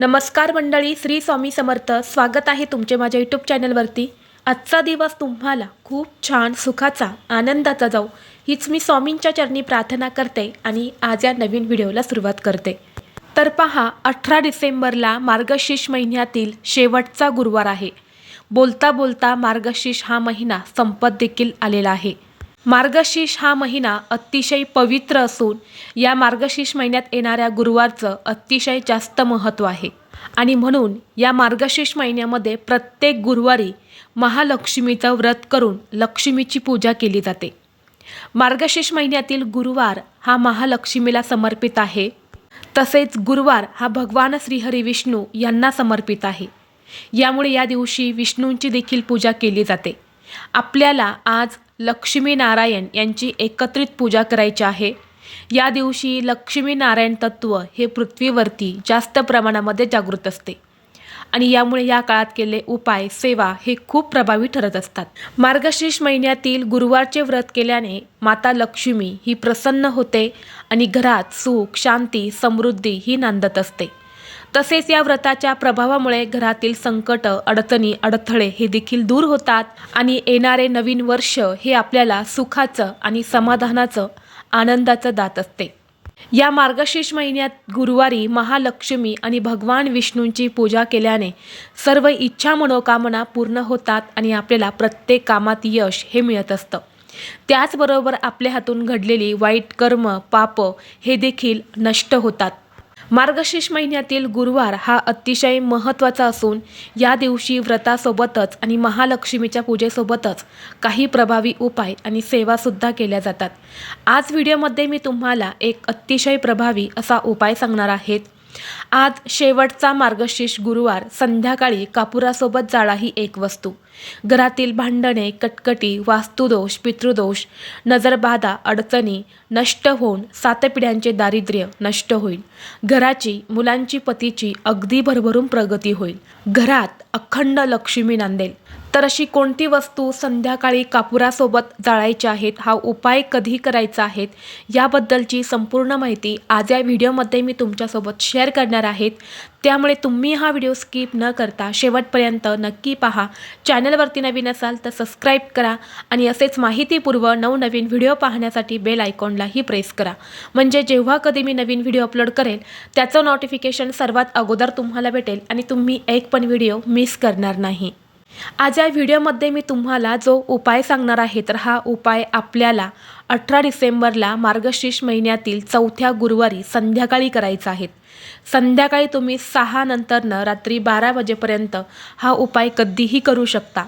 नमस्कार मंडळी, श्री स्वामी समर्थ. स्वागत आहे तुमचे माझ्या यूट्यूब चॅनलवरती. आजचा दिवस तुम्हाला खूप छान सुखाचा आनंदाचा जाऊ हीच मी स्वामींच्या चरणी प्रार्थना करते आणि आज या नवीन व्हिडिओला सुरुवात करते. तर पहा, 18 डिसेंबरला मार्गशीर्ष महिन्यातील शेवटचा गुरुवार आहे. बोलता बोलता मार्गशीर्ष हा महिना संपत देखील आलेला आहे. मार्गशीर्ष हा महिना अतिशय पवित्र असून या मार्गशीर्ष महिन्यात येणाऱ्या गुरुवारचं अतिशय जास्त महत्त्व आहे आणि म्हणून या मार्गशीर्ष महिन्यामध्ये प्रत्येक गुरुवारी महालक्ष्मीचं व्रत करून लक्ष्मीची पूजा केली जाते. मार्गशीर्ष महिन्यातील गुरुवार हा महालक्ष्मीला समर्पित आहे. तसेच गुरुवार हा भगवान श्रीहरी विष्णू यांना समर्पित आहे. यामुळे या दिवशी विष्णूंची देखील पूजा केली जाते. आपल्याला आज लक्ष्मीनारायण यांची एकत्रित पूजा करायची आहे. या दिवशी लक्ष्मीनारायण तत्व हे पृथ्वीवरती जास्त प्रमाणामध्ये जागृत असते आणि यामुळे या काळात केलेले उपाय सेवा हे खूप प्रभावी ठरत असतात. मार्गशीर्ष महिन्यातील गुरुवारचे व्रत केल्याने माता लक्ष्मी ही प्रसन्न होते आणि घरात सुख शांती समृद्धी ही नांदत असते. तसेच या व्रताच्या प्रभावामुळे घरातील संकट अडचणी अडथळे हे देखील दूर होतात आणि येणारे नवीन वर्ष हे आपल्याला सुखाचं आणि समाधानाचं आनंदाचं दात असते. या मार्गशीर्ष महिन्यात गुरुवारी महालक्ष्मी आणि भगवान विष्णूंची पूजा केल्याने सर्व इच्छा मनोकामना पूर्ण होतात आणि आपल्याला प्रत्येक कामात यश हे मिळत असतं. त्याचबरोबर आपल्या हातून घडलेली वाईट कर्म पाप हे देखील नष्ट होतात. मार्गशीर्ष महिन्यातील गुरुवार हा अतिशय महत्त्वाचा असून या दिवशी व्रतासोबतच आणि महालक्ष्मीच्या पूजेसोबतच काही प्रभावी उपाय आणि सेवासुद्धा केल्या जातात. आज व्हिडिओमध्ये मी तुम्हाला एक अतिशय प्रभावी असा उपाय सांगणार आहेत. आज शेवटचा मार्गशीर्ष गुरुवार संध्याकाळी कापुरासोबत जाळा ही एक वस्तू. घरातील भांडणे कटकटी वास्तुदोष पितृदोष नजरबाधा अडचणी नष्ट होऊन 7 पिढ्यांचे दारिद्र्य नष्ट होईल. घराची मुलांची पतीची अगदी भरभरून प्रगती होईल. घरात अखंड लक्ष्मी नांदेल. तर अशी कोणती वस्तू संध्याकाळी कापुरासोबत जाळायची आहेत, हा उपाय कधी करायचा आहे याबद्दलची संपूर्ण माहिती आज या व्हिडिओमध्ये मी तुमच्यासोबत शेअर करणार आहेत. त्यामुळे तुम्ही हा व्हिडिओ स्किप न करता शेवटपर्यंत नक्की पहा. चॅनलवरती नवीन असाल तर सबस्क्राईब करा आणि असेच माहितीपूर्व नवनवीन व्हिडिओ पाहण्यासाठी बेल आयकॉनलाही प्रेस करा. म्हणजे जेव्हा कधी मी नवीन व्हिडिओ अपलोड करेल त्याचं नोटिफिकेशन सर्वात अगोदर तुम्हाला भेटेल आणि तुम्ही एक पण व्हिडिओ मिस करणार नाही. आज या व्हिडिओमध्ये मी तुम्हाला जो उपाय सांगणार आहे तर हा उपाय आपल्याला 18 डिसेंबरला मार्गशीर्ष महिन्यातील 4थ्या गुरुवारी संध्याकाळी करायचा आहे. संध्याकाळी तुम्ही 6 नंतरनं रात्री 12 वाजेपर्यंत हा उपाय कधीही करू शकता.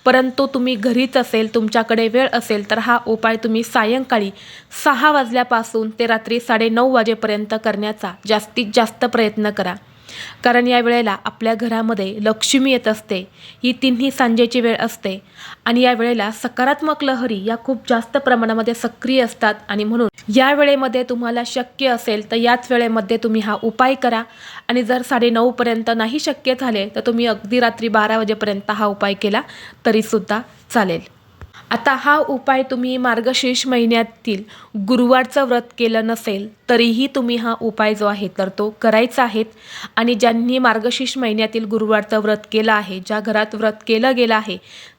परंतु तुम्ही घरीच असेल तुमच्याकडे वेळ असेल तर हा उपाय तुम्ही सायंकाळी 6 वाजल्यापासून ते रात्री 9:30 वाजेपर्यंत करण्याचा जास्तीत जास्त प्रयत्न करा. कारण या वेळेला आपल्या घरामध्ये लक्ष्मी येत असते. ही तिन्ही सांजेची वेळ असते आणि या वेळेला सकारात्मक लहरी या खूप जास्त प्रमाणामध्ये सक्रिय असतात आणि म्हणून या वेळेमध्ये तुम्हाला शक्य असेल तर याच वेळेमध्ये तुम्ही हा उपाय करा. आणि जर 9:30 पर्यंत नाही शक्य झाले तर तुम्ही अगदी रात्री 12 वाजेपर्यंत हा उपाय केला तरीसुद्धा चालेल. आता हा उपाय तुम्ही मार्गशीर्ष महिन्यातील गुरुवारचं व्रत केलं नसेल तरीही तुम्ही हा उपाय जो आहे तर तो करायचा आहे. आणि ज्यांनी मार्गशीर्ष महिन्यातील गुरुवारचं व्रत केलं आहे, ज्या घरात व्रत केलं गेलं आहे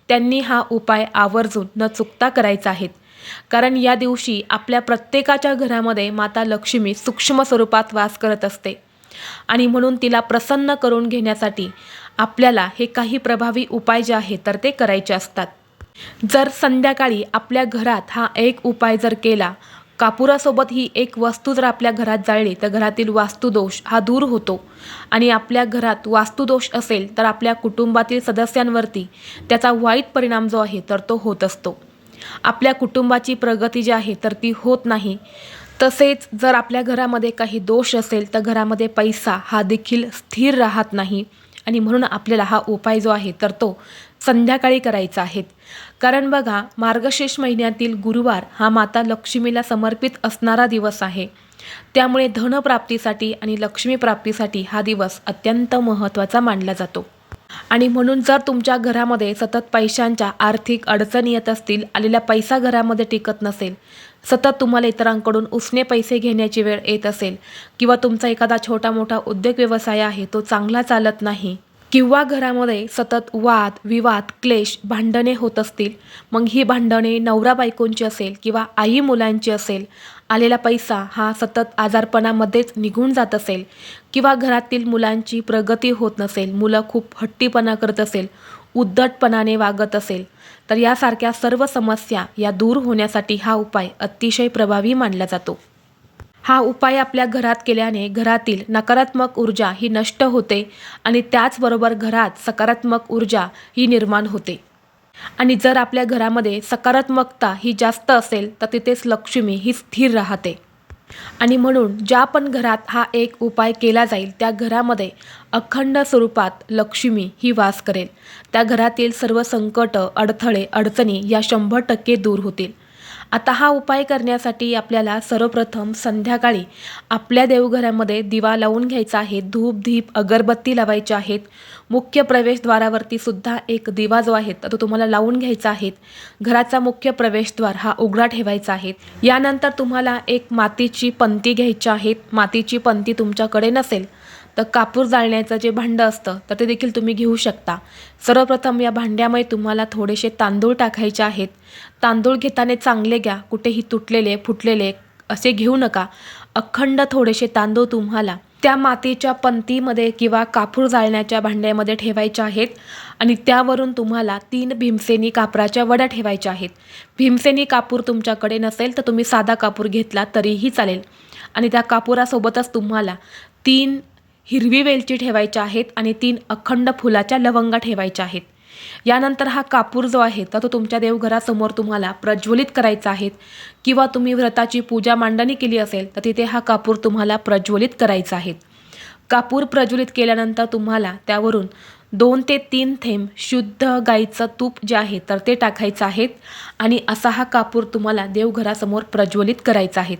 त्यांनी हा उपाय आवर्जून न चुकता करायचा आहे. कारण या दिवशी आपल्या प्रत्येकाच्या घरामध्ये माता लक्ष्मी सूक्ष्म स्वरूपात वास करत असते आणि म्हणून तिला प्रसन्न करून घेण्यासाठी आपल्याला हे काही प्रभावी उपाय जे आहेत तर ते करायचे असतात. जर संध्याकाळी आपल्या घरात हा एक उपाय जर केला, कापुरासोबत ही एक वस्तू जर आपल्या घरात जाळली तर घरातील वास्तुदोष हा दूर होतो आणि आपल्या घरात वास्तुदोष असेल तर आपल्या कुटुंबातील सदस्यांवरती त्याचा वाईट परिणाम जो आहे तर तो होत असतो. आपल्या कुटुंबाची प्रगती जी आहे तर ती होत नाही. तसेच जर आपल्या घरामध्ये काही दोष असेल तर घरामध्ये पैसा हा देखील स्थिर राहत नाही आणि म्हणून आपल्याला हा उपाय जो आहे तर तो संध्याकाळी करायचा आहे. कारण बघा, मार्गशीर्ष महिन्यातील गुरुवार हा माता लक्ष्मीला समर्पित असणारा दिवस आहे. त्यामुळे धनप्राप्तीसाठी आणि लक्ष्मी प्राप्तीसाठी हा दिवस अत्यंत महत्त्वाचा मानला जातो. आणि म्हणून जर तुमच्या घरामध्ये सतत पैशांच्या आर्थिक अडचणी येत असतील, आलेला पैसा घरामध्ये टिकत नसेल, सतत तुम्हाला इतरांकडून उसने पैसे घेण्याची वेळ येत असेल किंवा तुमचा एखादा छोटा मोठा उद्योग व्यवसाय आहे तो चांगला चालत नाही किंवा घरामध्ये सतत वाद विवाद क्लेश भांडणे होत असतील, मग ही भांडणे नवरा बायकोंची असेल किंवा आई मुलांची असेल, आलेला पैसा हा सतत आजारपणामध्येच निघून जात असेल किंवा घरातील मुलांची प्रगती होत नसेल, मुलं खूप हट्टीपणा करत असेल, उद्धटपणाने वागत असेल, तर यासारख्या सर्व समस्या या दूर होण्यासाठी हा उपाय अतिशय प्रभावी मानला जातो. हा उपाय आपल्या घरात केल्याने घरातील नकारात्मक ऊर्जा ही नष्ट होते आणि त्याचबरोबर घरात सकारात्मक ऊर्जा ही निर्माण होते. आणि जर आपल्या घरामध्ये सकारात्मकता ही जास्त असेल तर तिथेच लक्ष्मी ही स्थिर राहते. आणि म्हणून ज्या पण घरात हा एक उपाय केला जाईल त्या घरामध्ये अखंड स्वरूपात लक्ष्मी ही वास करेल. त्या घरातील सर्व संकट अडथळे अडचणी या 100% दूर होतील. आता हा उपाय करण्यासाठी आपल्याला सर्वप्रथम संध्याकाळी आपल्या देवघरामध्ये दिवा लावून घ्यायचा आहे. धूप दीप अगरबत्ती लावायची आहेत. मुख्य प्रवेशद्वारावरती सुद्धा एक दिवा जो आहे तो तुम्हाला लावून घ्यायचा आहे. घराचा मुख्य प्रवेशद्वार हा उघडा ठेवायचा आहे. यानंतर तुम्हाला एक मातीची पंती घ्यायची आहे. मातीची पंती तुमच्याकडे नसेल तर कापूर जाळण्याचं जे भांडं असतं तर ते देखील तुम्ही घेऊ शकता. सर्वप्रथम या भांड्यामध्ये तुम्हाला थोडेसे तांदूळ टाकायचे आहेत. तांदूळ घेताना चांगले घ्या, कुठेही तुटलेले फुटलेले असे घेऊ नका. अखंड थोडेसे तांदूळ तुम्हाला त्या मातीच्या पंतीमध्ये किंवा कापूर जाळण्याच्या भांड्यामध्ये ठेवायचे आहेत. आणि त्यावरून तुम्हाला 3 भीमसेनी कापराच्या वड्या ठेवायच्या आहेत. भीमसेनी कापूर तुमच्याकडे नसेल तर तुम्ही साधा कापूर घेतला तरीही चालेल. आणि त्या कापुरासोबतच तुम्हाला 3 हिरवी वेलची ठेवायच्या आहेत आणि 3 अखंड फुलाच्या लवंगा ठेवायच्या आहेत. यानंतर हा कापूर जो आहे तर तो तुमच्या देवघरासमोर तुम्हाला प्रज्वलित करायचा आहे किंवा तुम्ही व्रताची पूजा मांडणी केली असेल तर तिथे हा कापूर तुम्हाला प्रज्वलित करायचा आहे. कापूर प्रज्वलित केल्यानंतर तुम्हाला त्यावरून 2 ते 3 थेंब शुद्ध गाईचं तूप जे आहे तर ते टाकायचं आहे आणि असा हा कापूर तुम्हाला देवघरासमोर प्रज्वलित करायचा आहे.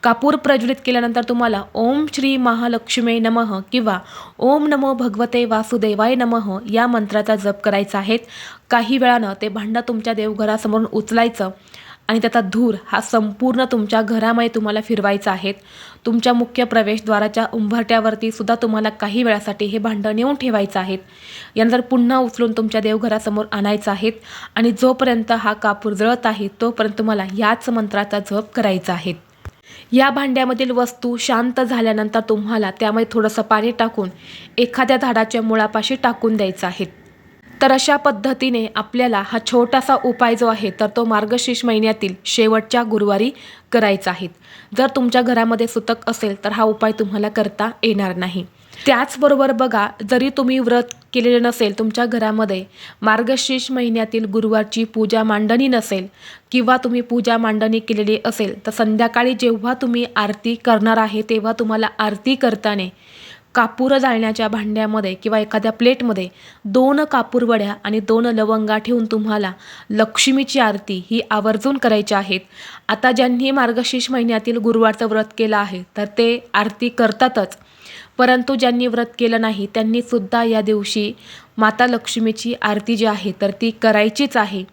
कापूर प्रज्वलित केल्यानंतर तुम्हाला ओम श्री महालक्ष्मी नमः किंवा ओम नमो भगवते वासुदेवाय नमः या मंत्राचा जप करायचा आहे. काही वेळानं ते भांडं तुमच्या देवघरासमोरून उचलायचं आणि त्याचा धूर हा संपूर्ण तुमच्या घरामध्ये तुम्हाला फिरवायचा आहे. तुमच्या मुख्य प्रवेशद्वाराच्या उंबरठ्यावरती सुद्धा तुम्हाला काही वेळासाठी हे भांडं नेऊन ठेवायचं आहे. यानंतर पुन्हा उचलून तुमच्या देवघरासमोर आणायचं आहे आणि जोपर्यंत हा कापूर जळत आहे तोपर्यंत तुम्हाला याच मंत्राचा जप करायचा आहे. या भांड्यामधील वस्तू शांत झाल्यानंतर तुम्हाला त्यामध्ये थोडंसं पाणी टाकून एखाद्या झाडाच्या मुळापाशी टाकून द्यायचं आहे. तर अशा पद्धतीने आपल्याला हा छोटासा उपाय जो आहे तर तो मार्गशीर्ष महिन्यातील शेवटच्या गुरुवारी करायचा आहे. जर तुमच्या घरामध्ये सुतक असेल तर हा उपाय तुम्हाला करता येणार नाही. त्याचबरोबर बघा, जरी तुम्ही व्रत केलेलं नसेल, तुमच्या घरामध्ये मार्गशीर्ष महिन्यातील गुरुवारची पूजा मांडणी नसेल किंवा तुम्ही पूजा मांडणी केलेली असेल तर संध्याकाळी जेव्हा तुम्ही आरती करणार आहे तेव्हा तुम्हाला आरती करताना कापूर जाळण्याच्या भांड्यामध्ये किंवा एखाद्या प्लेटमध्ये 2 कापूर वड्या आणि 2 लवंगा ठेवून तुम्हाला लक्ष्मीची आरती ही आवर्जून करायची आहेत. आता ज्यांनी मार्गशीर्ष महिन्यातील गुरुवारचं व्रत केलं आहे तर ते आरती करतातच, परंतु ज्यांनी व्रत केलं नाही त्यांनी सुद्धा या दिवशी माता लक्ष्मीची आरती जी आहे तर ती करायचीच आहे.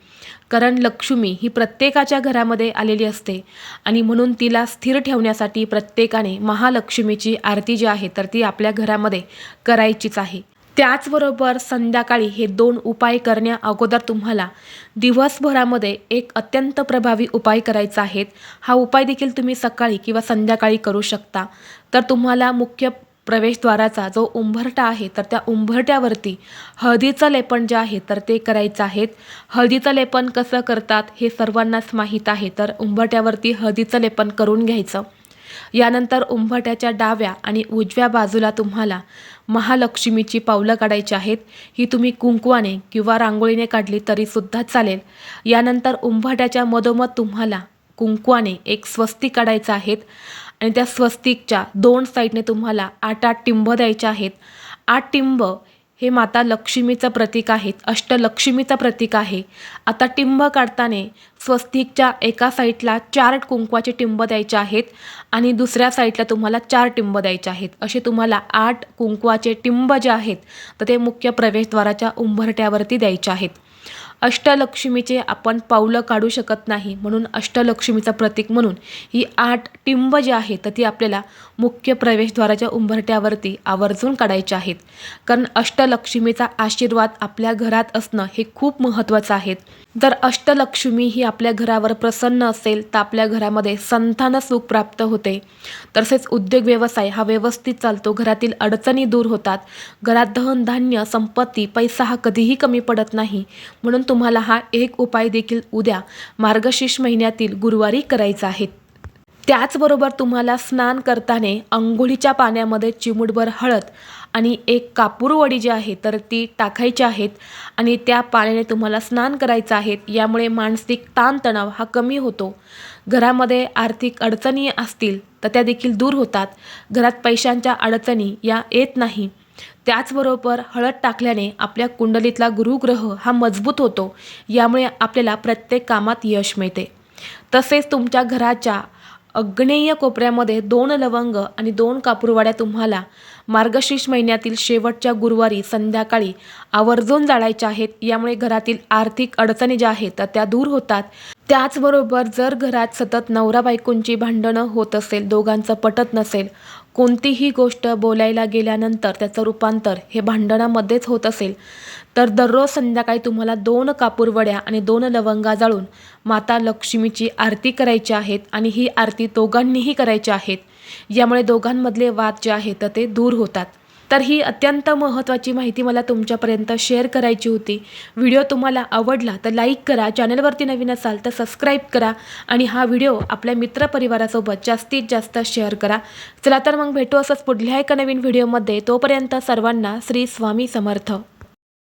कारण लक्ष्मी ही प्रत्येकाच्या घरामध्ये आलेली असते आणि म्हणून तिला स्थिर ठेवण्यासाठी प्रत्येकाने महालक्ष्मीची आरती जी आहे तर ती आपल्या घरामध्ये करायचीच आहे. त्याचबरोबर संध्याकाळी हे 2 उपाय करण्या अगोदर तुम्हाला दिवसभरामध्ये एक अत्यंत प्रभावी उपाय करायचा आहे. हा उपाय देखील तुम्ही सकाळी किंवा संध्याकाळी करू शकता. तर तुम्हाला मुख्य प्रवेशद्वाराचा जो उंबरठा आहे तर त्या उंबरठ्यावरती हळदीचं लेपन जे आहे तर ते करायचं आहे. हळदीचं लेपन कसं करतात हे सर्वांनाच माहीत आहे. तर उंबरठ्यावरती हळदीचं लेपन करून घ्यायचं. यानंतर उंबरठ्याच्या डाव्या आणि उजव्या बाजूला तुम्हाला महालक्ष्मीची पावलं काढायची आहेत. ही तुम्ही कुंकवाने किंवा रांगोळीने काढली तरीसुद्धा चालेल. यानंतर उंबरठ्याच्या मधोमध तुम्हाला कुंकवाने एक स्वस्तिक काढायचं आहे आणि त्या स्वस्तिकच्या 2 साईडने तुम्हाला 8 टिंब द्यायचे आहेत. 8 टिंब हे माता लक्ष्मीचं प्रतीक आहे, अष्टलक्ष्मीचं प्रतीक आहे. आता टिंब काढताना स्वस्तिकच्या एका साईडला 4 कुंकवाचे टिंब द्यायचे आहेत आणि दुसऱ्या साईडला तुम्हाला 4 टिंब द्यायचे आहेत. असे तुम्हाला 8 कुंकवाचे टिंब जे आहेत तर ते मुख्य प्रवेशद्वाराच्या उंबरठ्यावरती द्यायचे आहेत. अष्टलक्ष्मीचे आपण पावलं काढू शकत नाही, म्हणून अष्टलक्ष्मीचं प्रतीक म्हणून ही 8 टिंब जी आहेत तर ती आपल्याला मुख्य प्रवेशद्वाराच्या उंबरठ्यावरती आवर्जून काढायचे आहेत. कारण अष्टलक्ष्मीचा आशीर्वाद आपल्या घरात असणं हे खूप महत्त्वाचं आहे. जर अष्टलक्ष्मी ही आपल्या घरावर प्रसन्न असेल तर आपल्या घरामध्ये संतान सुख प्राप्त होते. तसेच उद्योग व्यवसाय हा व्यवस्थित चालतो, घरातील अडचणी दूर होतात, घरात धन धान्य संपत्ती पैसा हा कधीही कमी पडत नाही. म्हणून तुम्हाला हा एक उपाय देखील उद्या मार्गशीर्ष महिन्यातील गुरुवारी करायचा आहे. त्याचबरोबर तुम्हाला स्नान करताना अंघोळीच्या पाण्यामध्ये चिमूटभर हळद आणि एक कापूरवडी जी आहे तर ती टाकायची आहेत आणि त्या पाण्याने तुम्हाला स्नान करायचं आहे. यामुळे मानसिक ताणतणाव हा कमी होतो. घरामध्ये आर्थिक अडचणी असतील तर त्या देखील दूर होतात. घरात पैशांच्या अडचणी या येत नाही. त्याचबरोबर हळद टाकल्याने आपल्या कुंडलीतला गुरुग्रह हा मजबूत होतो. यामुळे आपल्याला प्रत्येक कामात यश मिळते. तसेच तुमच्या घराच्या आग्नेय कोपऱ्यामध्ये 2 लवंग आणि 2 कापूरवाड्या तुम्हाला मार्गशीर्ष महिन्यातील शेवटच्या गुरुवारी संध्याकाळी आवर्जून जाळायच्या आहेत. यामुळे घरातील आर्थिक अडचणी ज्या आहेत तर त्या दूर होतात. त्याचबरोबर जर घरात सतत नवरा बायकोंची भांडणं होत असेल, दोघांचं पटत नसेल, कोणतीही गोष्ट बोलायला गेल्यानंतर त्याचं रूपांतर हे भांडणामध्येच होत असेल, तर दररोज संध्याकाळी तुम्हाला 2 कापूरवड्या आणि 2 लवंगा जाळून माता लक्ष्मीची आरती करायची आहेत आणि ही आरती दोघांनीही करायची आहेत. यामुळे दोघांमधले वाद जे आहेत तर ते दूर होतात. तर ही अत्यंत महत्त्वाची माहिती मला तुमच्यापर्यंत शेअर करायची होती. व्हिडिओ तुम्हाला आवडला तर लाईक करा, चॅनलवरती नवीन असाल तर सबस्क्राईब करा आणि हा व्हिडिओ आपल्या मित्रपरिवारासोबत जास्तीत जास्त शेअर करा. चला तर मग भेटू असंच पुढल्या एका नवीन व्हिडिओमध्ये. तोपर्यंत सर्वांना श्री स्वामी समर्थ.